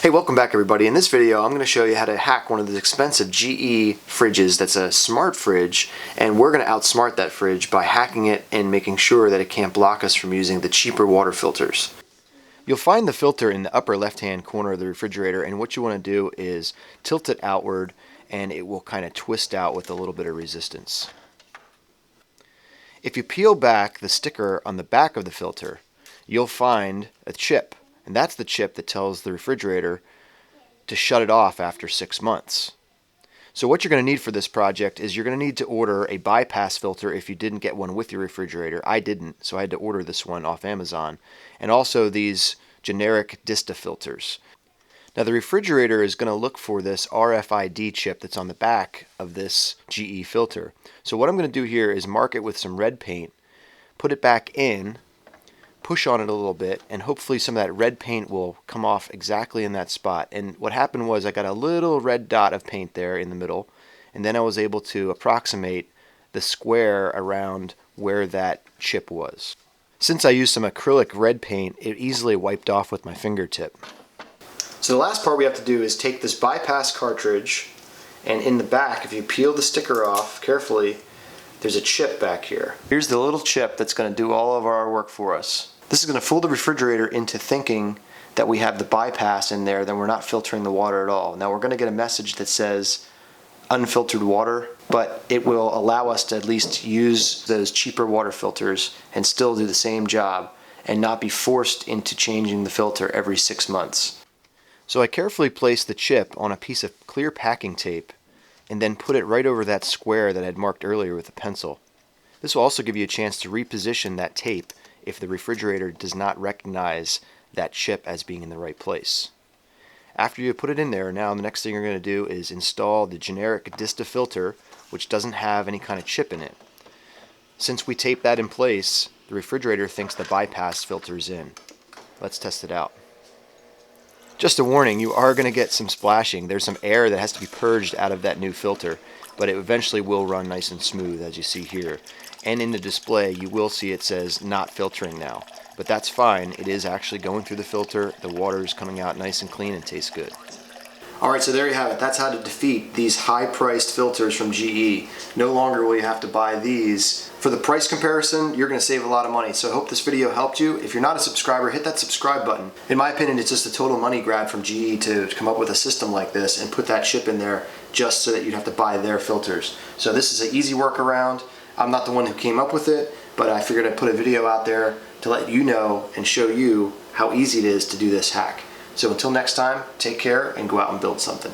Hey, welcome back everybody. In this video I'm going to show you how to hack one of the expensive GE fridges that's a smart fridge, and we're going to outsmart that fridge by hacking it and making sure that it can't block us from using the cheaper water filters. You'll find the filter in the upper left hand corner of the refrigerator, and what you want to do is tilt it outward and it will kind of twist out with a little bit of resistance. If you peel back the sticker on the back of the filter, you'll find a chip. And that's the chip that tells the refrigerator to shut it off after 6 months. So what you're going to need for this project is you're going to need to order a bypass filter if you didn't get one with your refrigerator. I didn't, so I had to order this one off Amazon. And also these generic Dista filters. Now the refrigerator is going to look for this RFID chip that's on the back of this GE filter. So what I'm going to do here is mark it with some red paint, put it back in, push on it a little bit, and hopefully some of that red paint will come off exactly in that spot. And what happened was I got a little red dot of paint there in the middle, and then I was able to approximate the square around where that chip was. Since I used some acrylic red paint, it easily wiped off with my fingertip. So the last part we have to do is take this bypass cartridge, and in the back, if you peel the sticker off carefully, there's a chip back here. Here's the little chip that's going to do all of our work for us. This is going to fool the refrigerator into thinking that we have the bypass in there, then we're not filtering the water at all. Now we're going to get a message that says unfiltered water, but it will allow us to at least use those cheaper water filters and still do the same job and not be forced into changing the filter every 6 months. So I carefully placed the chip on a piece of clear packing tape and then put it right over that square that I had marked earlier with a pencil. This will also give you a chance to reposition that tape if the refrigerator does not recognize that chip as being in the right place. After you put it in there, now the next thing you're going to do is install the generic Dista filter, which doesn't have any kind of chip in it. Since we taped that in place, the refrigerator thinks the bypass filter is in. Let's test it out. Just a warning, you are going to get some splashing. There's some air that has to be purged out of that new filter, but it eventually will run nice and smooth, as you see here. And in the display you will see it says not filtering now, but that's fine. It is actually going through the filter. The water is coming out nice and clean and tastes good. Alright, so there you have it. That's how to defeat these high-priced filters from GE. No longer will you have to buy these. For the price comparison, you're going to save a lot of money. So I hope this video helped you. If you're not a subscriber, hit that subscribe button. In my opinion, it's just a total money grab from GE to come up with a system like this and put that chip in there just so that you'd have to buy their filters. So this is an easy workaround. I'm not the one who came up with it, but I figured I'd put a video out there to let you know and show you how easy it is to do this hack. So until next time, take care and go out and build something.